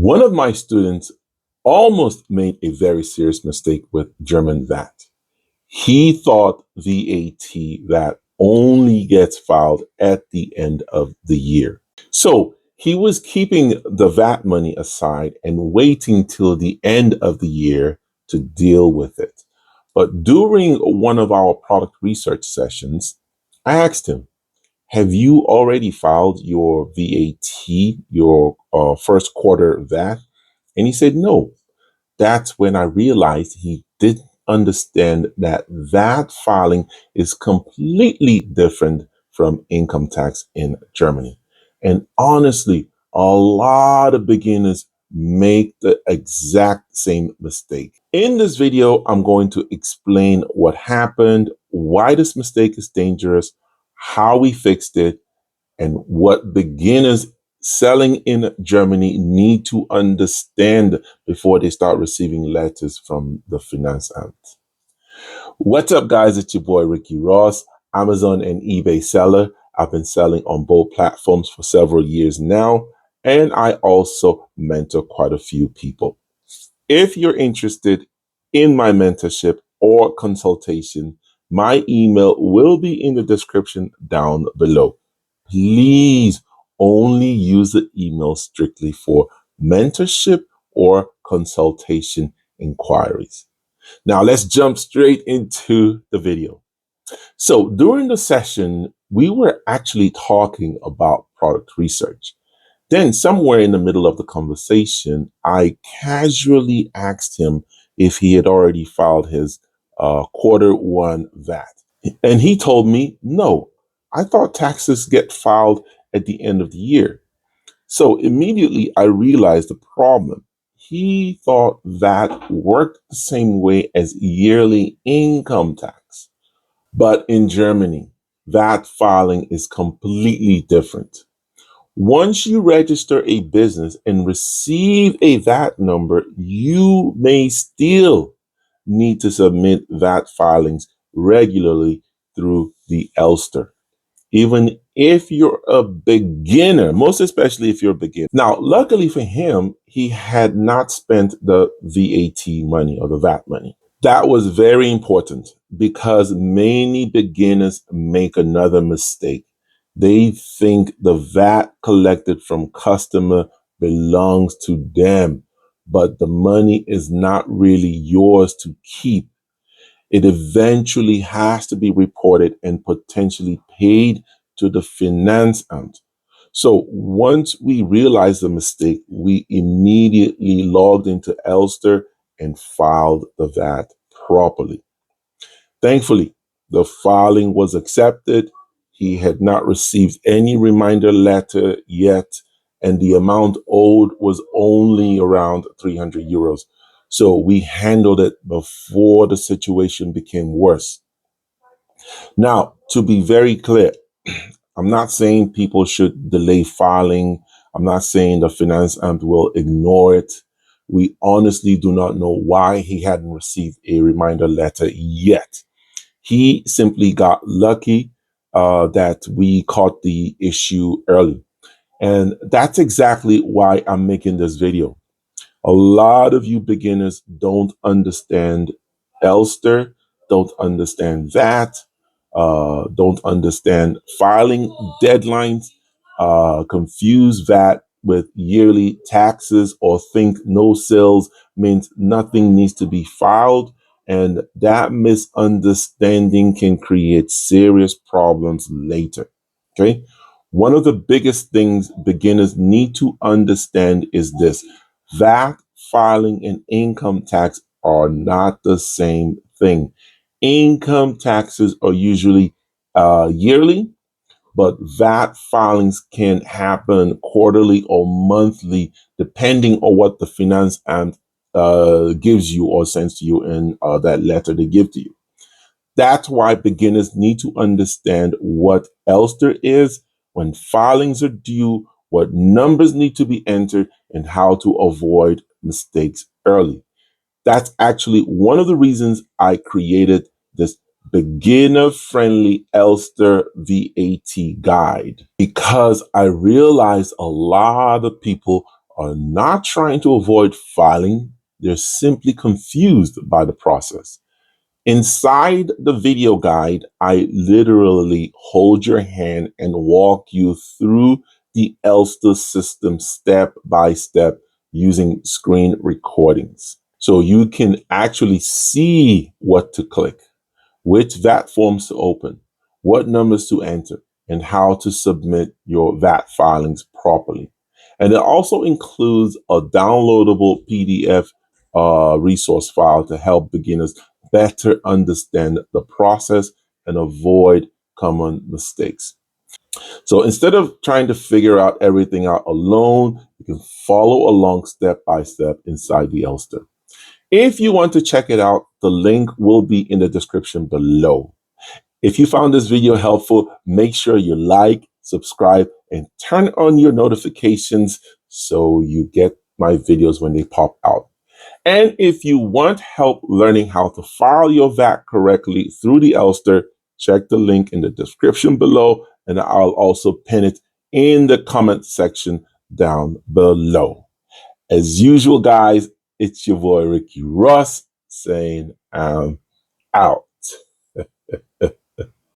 One of my students almost made a very serious mistake with German VAT. He thought VAT only gets filed at the end of the year. So he was keeping the VAT money aside and waiting till the end of the year to deal with it. But during one of our product research sessions, I asked him, have you already filed your VAT, your first quarter VAT? And he said, no. That's when I realized he didn't understand that VAT filing is completely different from income tax in Germany. And honestly, a lot of beginners make the exact same mistake. In this video, I'm going to explain what happened, why this mistake is dangerous, how we fixed it, and what beginners selling in Germany need to understand before they start receiving letters from the Finanzamt. What's up, guys? It's your boy Ricky Ross, Amazon and eBay seller. I've been selling on both platforms for several years now, and I also mentor quite a few people. If you're interested in my mentorship or consultation, my email will be in the description down below. Please only use the email strictly for mentorship or consultation inquiries. Now let's jump straight into the video. So during the session, we were actually talking about product research. Then somewhere in the middle of the conversation, I casually asked him if he had already filed his quarter one VAT. And he told me, no, I thought taxes get filed at the end of the year. So immediately I realized the problem. He thought VAT worked the same way as yearly income tax. But in Germany, VAT filing is completely different. Once you register a business and receive a VAT number, you may still need to submit VAT filings regularly through the ELSTER, even if you're a beginner, most especially if you're a beginner. Now, luckily for him, he had not spent the VAT money or the VAT money. That was very important because many beginners make another mistake. They think the VAT collected from customer belongs to them, but the money is not really yours to keep. It eventually has to be reported and potentially paid to the Finanzamt. So once we realized the mistake, we immediately logged into ELSTER and filed the VAT properly. Thankfully, the filing was accepted. He had not received any reminder letter yet, and the amount owed was only around 300 euros. So we handled it before the situation became worse. Now, to be very clear, I'm not saying people should delay filing. I'm not saying the Finanzamt will ignore it. We honestly do not know why he hadn't received a reminder letter yet. He simply got lucky that we caught the issue early. And that's exactly why I'm making this video. A lot of you beginners don't understand ELSTER, don't understand VAT, don't understand filing deadlines, confuse VAT with yearly taxes, or think no sales means nothing needs to be filed. And that misunderstanding can create serious problems later. Okay. One of the biggest things beginners need to understand is this: VAT filing and income tax are not the same thing. Income taxes are usually yearly, but VAT filings can happen quarterly or monthly, depending on what the Finanzamt gives you or sends to you in that letter they give to you. That's why beginners need to understand what ELSTER is, when filings are due, what numbers need to be entered, and how to avoid mistakes early. That's actually one of the reasons I created this beginner-friendly ELSTER VAT guide, because I realized a lot of people are not trying to avoid filing, they're simply confused by the process. Inside the video guide, I literally hold your hand and walk you through the ELSTER system step by step using screen recordings. So you can actually see what to click, which VAT forms to open, what numbers to enter, and how to submit your VAT filings properly. And it also includes a downloadable PDF resource file to help beginners better understand the process and avoid common mistakes. So instead of trying to figure out everything out alone, you can follow along step by step inside the ELSTER. If you want to check it out, the link will be in the description below. If you found this video helpful, make sure you like, subscribe, and turn on your notifications so you get my videos when they pop out. And if you want help learning how to file your VAT correctly through the ELSTER, check the link in the description below, and I'll also pin it in the comment section down below. As usual, guys, it's your boy Ricky Ross saying, out.